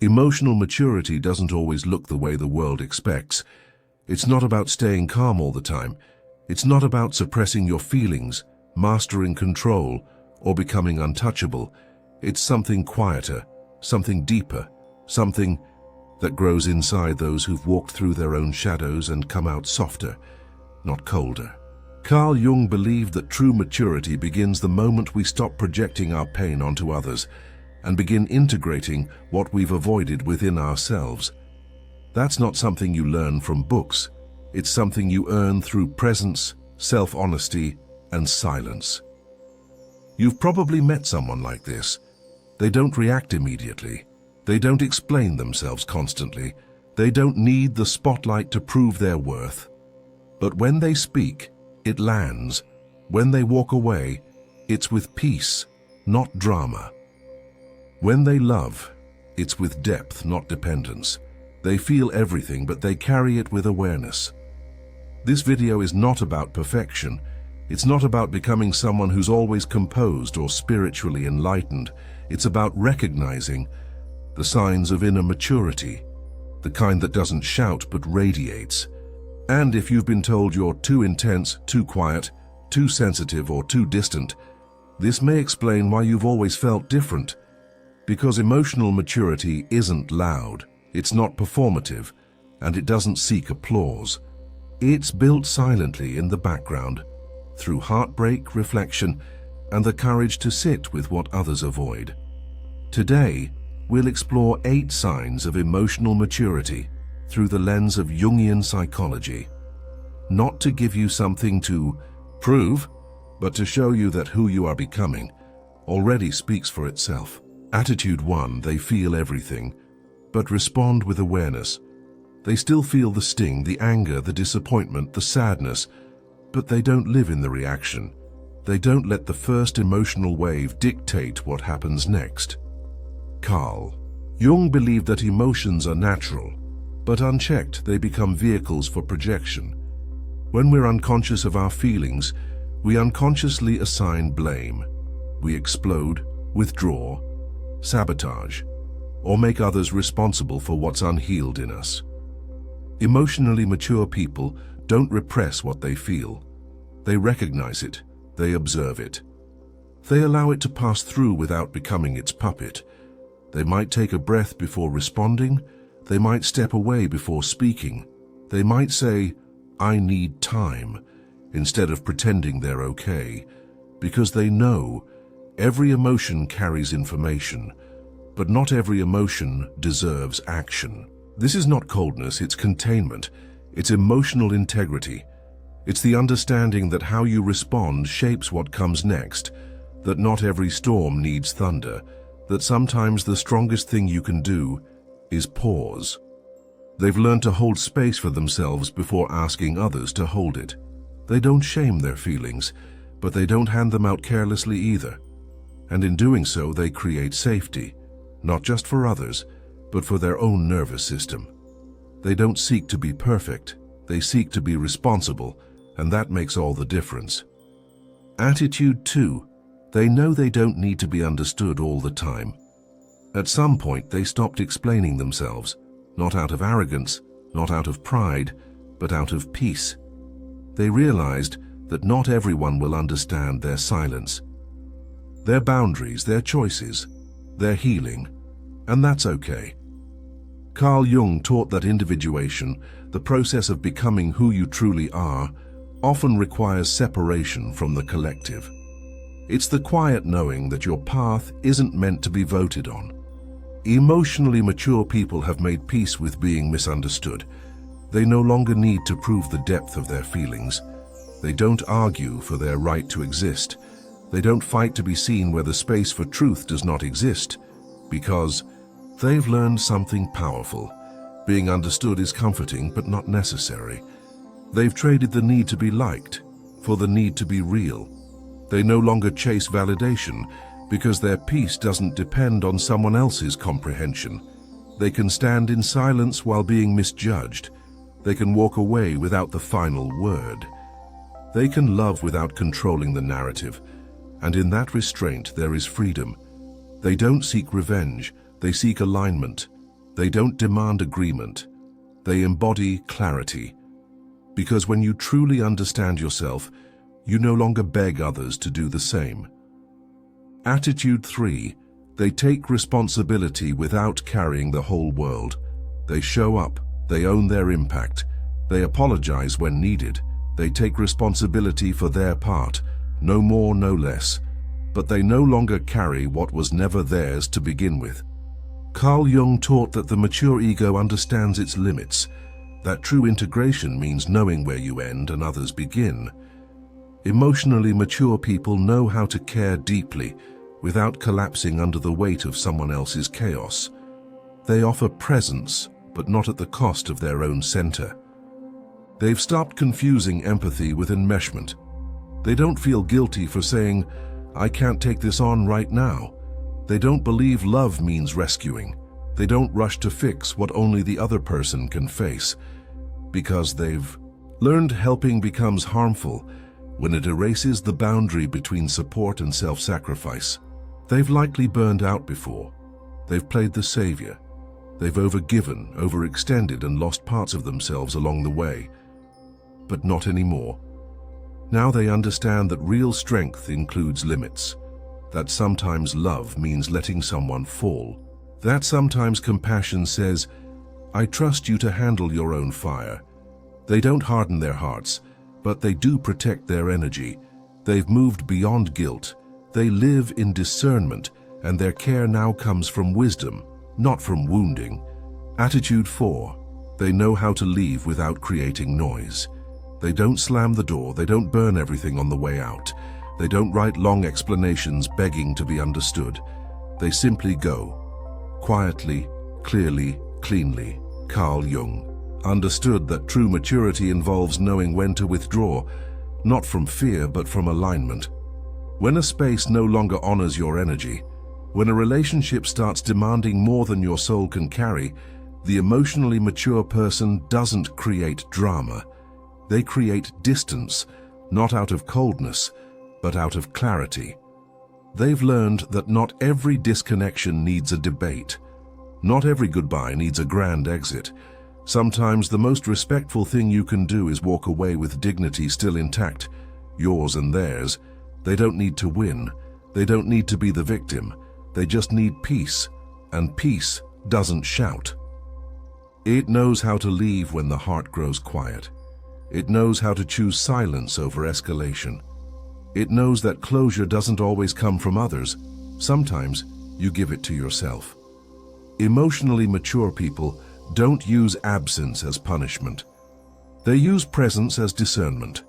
Emotional maturity doesn't always look the way the world expects. It's not about staying calm all the time. It's not about suppressing your feelings, mastering control, or becoming untouchable. It's something quieter, something deeper, something that grows inside those who've walked through their own shadows and come out softer, not colder. Carl Jung believed that true maturity begins the moment we stop projecting our pain onto others and begin integrating what we've avoided within ourselves. That's not something you learn from books. It's something you earn through presence, self-honesty, and silence. You've probably met someone like this. They don't react immediately. They don't explain themselves constantly. They don't need the spotlight to prove their worth. But when they speak, it lands. When they walk away, it's with peace, not drama. When they love, it's with depth, not dependence. They feel everything, but they carry it with awareness. This video is not about perfection. It's not about becoming someone who's always composed or spiritually enlightened. It's about recognizing the signs of inner maturity, the kind that doesn't shout but radiates. And if you've been told you're too intense, too quiet, too sensitive, or too distant, this may explain why you've always felt different. Because emotional maturity isn't loud, it's not performative, and it doesn't seek applause. It's built silently in the background, through heartbreak, reflection, and the courage to sit with what others avoid. Today, we'll explore 8 signs of emotional maturity through the lens of Jungian psychology. Not to give you something to prove, but to show you that who you are becoming already speaks for itself. Attitude 1, they feel everything, but respond with awareness. They still feel the sting, the anger, the disappointment, the sadness, but they don't live in the reaction. They don't let the first emotional wave dictate what happens next. Carl Jung believed that emotions are natural, but unchecked, they become vehicles for projection. When we're unconscious of our feelings, we unconsciously assign blame. We explode, withdraw, sabotage, or make others responsible for what's unhealed in us. Emotionally mature people don't repress what they feel. They recognize it, they observe it. They allow it to pass through without becoming its puppet. They might take a breath before responding. They might step away before speaking. They might say, "I need time," instead of pretending they're okay, because they know every emotion carries information, but not every emotion deserves action. This is not coldness, it's containment. It's emotional integrity. It's the understanding that how you respond shapes what comes next, that not every storm needs thunder, that sometimes the strongest thing you can do is pause. They've learned to hold space for themselves before asking others to hold it. They don't shame their feelings, but they don't hand them out carelessly either. And in doing so, they create safety, not just for others, but for their own nervous system. They don't seek to be perfect, they seek to be responsible, and that makes all the difference. Attitude 2, they know they don't need to be understood all the time. At some point, they stopped explaining themselves, not out of arrogance, not out of pride, but out of peace. They realized that not everyone will understand their silence, their boundaries, their choices, their healing, and that's okay. Carl Jung taught that individuation, the process of becoming who you truly are, often requires separation from the collective. It's the quiet knowing that your path isn't meant to be voted on. Emotionally mature people have made peace with being misunderstood. They no longer need to prove the depth of their feelings. They don't argue for their right to exist. They don't fight to be seen where the space for truth does not exist, because they've learned something powerful. Being understood is comforting, but not necessary. They've traded the need to be liked for the need to be real. They no longer chase validation because their peace doesn't depend on someone else's comprehension. They can stand in silence while being misjudged. They can walk away without the final word. They can love without controlling the narrative, and in that restraint there is freedom. They don't seek revenge, they seek alignment. They don't demand agreement. They embody clarity. Because when you truly understand yourself, you no longer beg others to do the same. Attitude 3. They take responsibility without carrying the whole world. They show up, they own their impact, they apologize when needed, they take responsibility for their part, no more, no less, but they no longer carry what was never theirs to begin with. Carl Jung taught that the mature ego understands its limits, that true integration means knowing where you end and others begin. Emotionally mature people know how to care deeply without collapsing under the weight of someone else's chaos. They offer presence, but not at the cost of their own center. They've stopped confusing empathy with enmeshment. They don't feel guilty for saying, "I can't take this on right now." They don't believe love means rescuing. They don't rush to fix what only the other person can face, because they've learned helping becomes harmful when it erases the boundary between support and self-sacrifice. They've likely burned out before. They've played the savior. They've overgiven, overextended, and lost parts of themselves along the way. But not anymore. Now they understand that real strength includes limits, that sometimes love means letting someone fall, that sometimes compassion says, "I trust you to handle your own fire." They don't harden their hearts, but they do protect their energy. They've moved beyond guilt. They live in discernment, and their care now comes from wisdom, not from wounding. Attitude 4. They know how to leave without creating noise. They don't slam the door, they don't burn everything on the way out. They don't write long explanations begging to be understood. They simply go. Quietly, clearly, cleanly. Carl Jung understood that true maturity involves knowing when to withdraw, not from fear but from alignment. When a space no longer honors your energy, when a relationship starts demanding more than your soul can carry, the emotionally mature person doesn't create drama. They create distance, not out of coldness, but out of clarity. They've learned that not every disconnection needs a debate. Not every goodbye needs a grand exit. Sometimes the most respectful thing you can do is walk away with dignity still intact, yours and theirs. They don't need to win. They don't need to be the victim. They just need peace, and peace doesn't shout. It knows how to leave when the heart grows quiet. It knows how to choose silence over escalation. It knows that closure doesn't always come from others. Sometimes you give it to yourself. Emotionally mature people don't use absence as punishment. They use presence as discernment.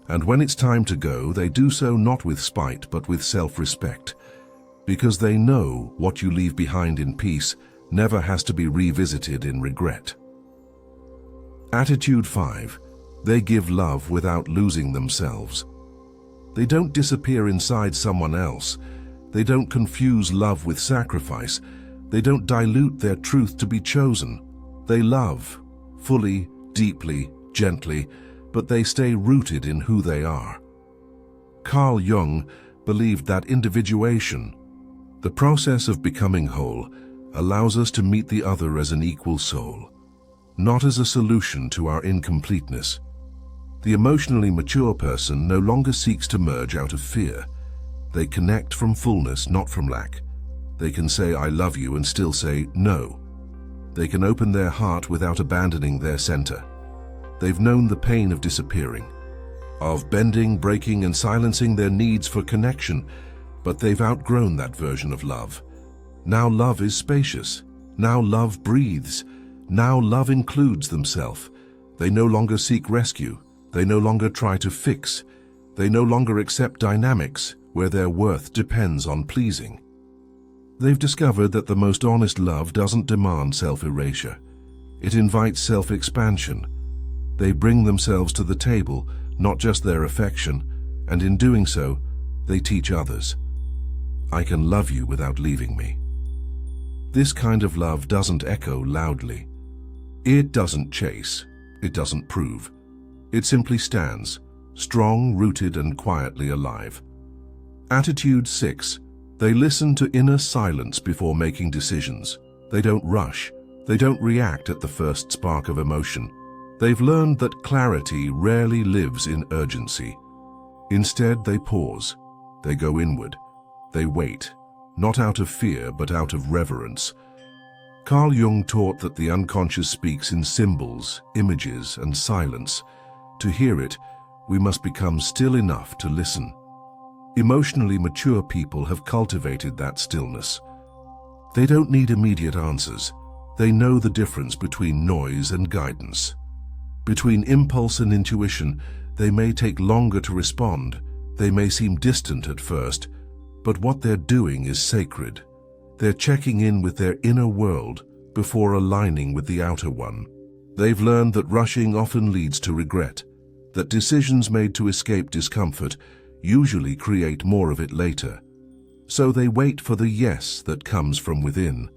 And when it's time to go, they do so not with spite, but with self-respect. Because they know what you leave behind in peace never has to be revisited in regret. Attitude 5. They give love without losing themselves. They don't disappear inside someone else. They don't confuse love with sacrifice. They don't dilute their truth to be chosen. They love, fully, deeply, gently, but they stay rooted in who they are. Carl Jung believed that individuation, the process of becoming whole, allows us to meet the other as an equal soul, not as a solution to our incompleteness. The emotionally mature person no longer seeks to merge out of fear. They connect from fullness, not from lack. They can say, "I love you," and still say, "No." They can open their heart without abandoning their center. They've known the pain of disappearing, of bending, breaking, and silencing their needs for connection, but they've outgrown that version of love. Now love is spacious. Now love breathes. Now love includes themselves. They no longer seek rescue. They no longer try to fix. They no longer accept dynamics where their worth depends on pleasing. They've discovered that the most honest love doesn't demand self-erasure. It invites self-expansion. They bring themselves to the table, not just their affection, and in doing so, they teach others. I can love you without leaving me. This kind of love doesn't echo loudly. It doesn't chase. It doesn't prove. It simply stands, strong, rooted, and quietly alive. Attitude 6. They listen to inner silence before making decisions. They don't rush. They don't react at the first spark of emotion. They've learned that clarity rarely lives in urgency. Instead, they pause. They go inward. They wait, not out of fear, but out of reverence. Carl Jung taught that the unconscious speaks in symbols, images, and silence. To hear it, we must become still enough to listen. Emotionally mature people have cultivated that stillness. They don't need immediate answers. They know the difference between noise and guidance. Between impulse and intuition, they may take longer to respond. They may seem distant at first, but what they're doing is sacred. They're checking in with their inner world before aligning with the outer one. They've learned that rushing often leads to regret, that decisions made to escape discomfort usually create more of it later. So they wait for the yes that comes from within,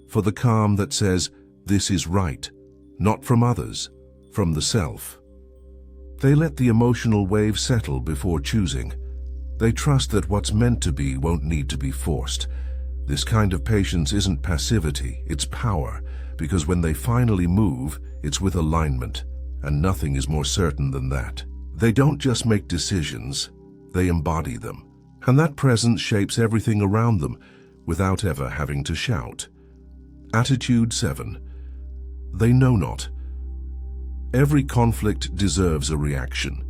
for the calm that says, "This is right," not from others, from the self. They let the emotional wave settle before choosing. They trust that what's meant to be won't need to be forced. This kind of patience isn't passivity, it's power, because when they finally move, it's with alignment, and nothing is more certain than that. They don't just make decisions, they embody them, and that presence shapes everything around them without ever having to shout. Attitude 7. They know not. Every conflict deserves a reaction.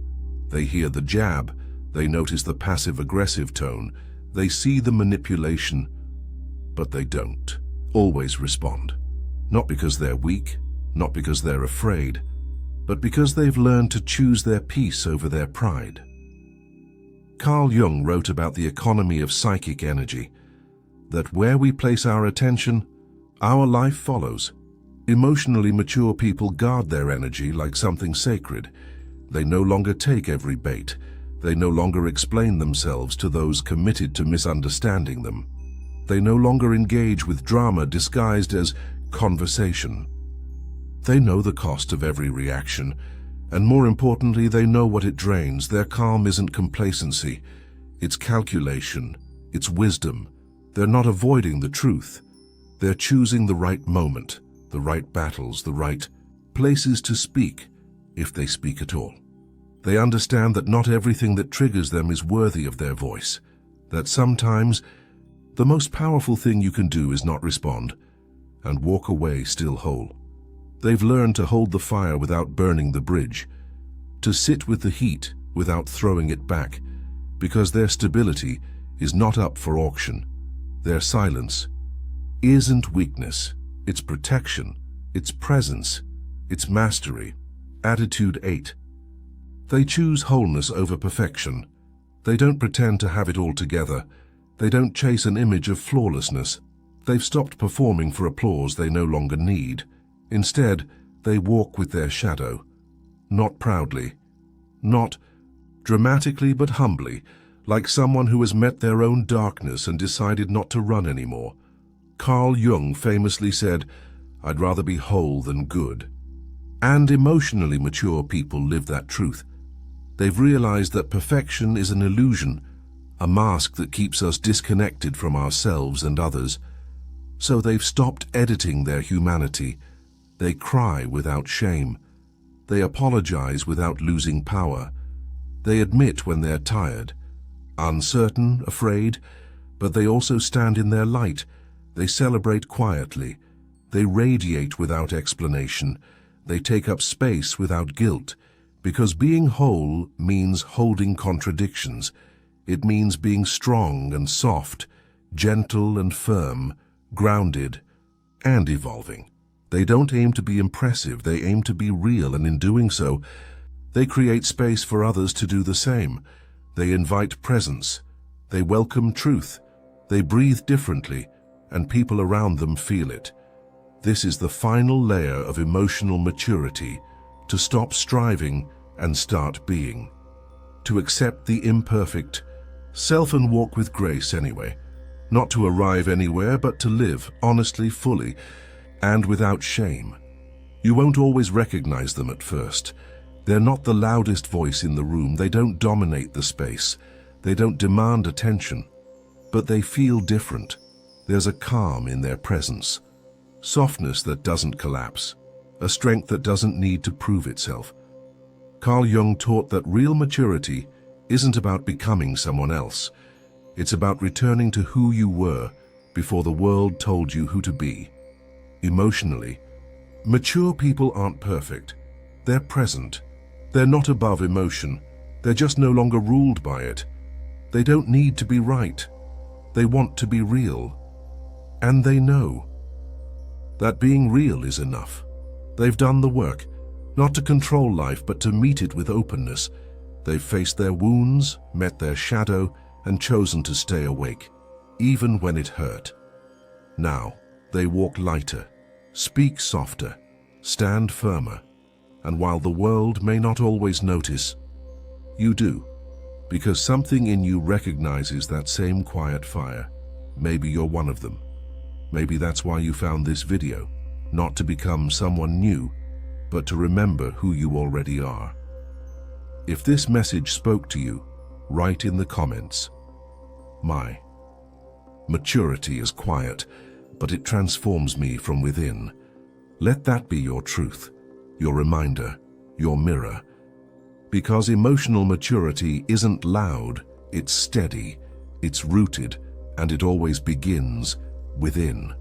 They hear the jab, they notice the passive-aggressive tone, they see the manipulation, but they don't always respond. Not because they're weak, not because they're afraid, but because they've learned to choose their peace over their pride. Carl Jung wrote about the economy of psychic energy, that where we place our attention, our life follows. Emotionally mature people guard their energy like something sacred. They no longer take every bait. They no longer explain themselves to those committed to misunderstanding them. They no longer engage with drama disguised as conversation. They know the cost of every reaction, and more importantly, they know what it drains. Their calm isn't complacency. It's calculation. It's wisdom. They're not avoiding the truth. They're choosing the right moment, the right battles, the right places to speak, if they speak at all. They understand that not everything that triggers them is worthy of their voice, that sometimes the most powerful thing you can do is not respond and walk away still whole. They've learned to hold the fire without burning the bridge, to sit with the heat without throwing it back, because their stability is not up for auction. Their silence isn't weakness, it's protection, it's presence, it's mastery. Attitude 8. They choose wholeness over perfection. They don't pretend to have it all together. They don't chase an image of flawlessness. They've stopped performing for applause they no longer need. Instead, they walk with their shadow, not proudly, not dramatically but humbly, like someone who has met their own darkness and decided not to run anymore. Carl Jung famously said, "I'd rather be whole than good." And emotionally mature people live that truth. They've realized that perfection is an illusion, a mask that keeps us disconnected from ourselves and others. So they've stopped editing their humanity. They cry without shame. They apologize without losing power. They admit when they're tired, uncertain, afraid, but they also stand in their light. They celebrate quietly. They radiate without explanation. They take up space without guilt, because being whole means holding contradictions. It means being strong and soft, gentle and firm, grounded and evolving. They don't aim to be impressive, they aim to be real, and in doing so, they create space for others to do the same. They invite presence, they welcome truth, they breathe differently, and people around them feel it. This is the final layer of emotional maturity, to stop striving and start being. To accept the imperfect, self and walk with grace anyway. Not to arrive anywhere, but to live honestly, fully, and without shame. You won't always recognize them at first. They're not the loudest voice in the room. They don't dominate the space. They don't demand attention. But they feel different. There's a calm in their presence. softness that doesn't collapse, a strength that doesn't need to prove itself. Carl Jung taught that real maturity isn't about becoming someone else. It's about returning to who you were before the world told you who to be. Emotionally, mature people aren't perfect. They're present. They're not above emotion. They're just no longer ruled by it. They don't need to be right. They want to be real. And they know that being real is enough. They've done the work, not to control life, but to meet it with openness. They've faced their wounds, met their shadow, and chosen to stay awake, even when it hurt. Now, they walk lighter, speak softer, stand firmer, and while the world may not always notice, you do, because something in you recognizes that same quiet fire. Maybe you're one of them. Maybe that's why you found this video, not to become someone new, but to remember who you already are. If this message spoke to you, write in the comments, "My maturity is quiet, but it transforms me from within." Let that be your truth, your reminder, your mirror. Because emotional maturity isn't loud, it's steady, it's rooted, and it always begins within.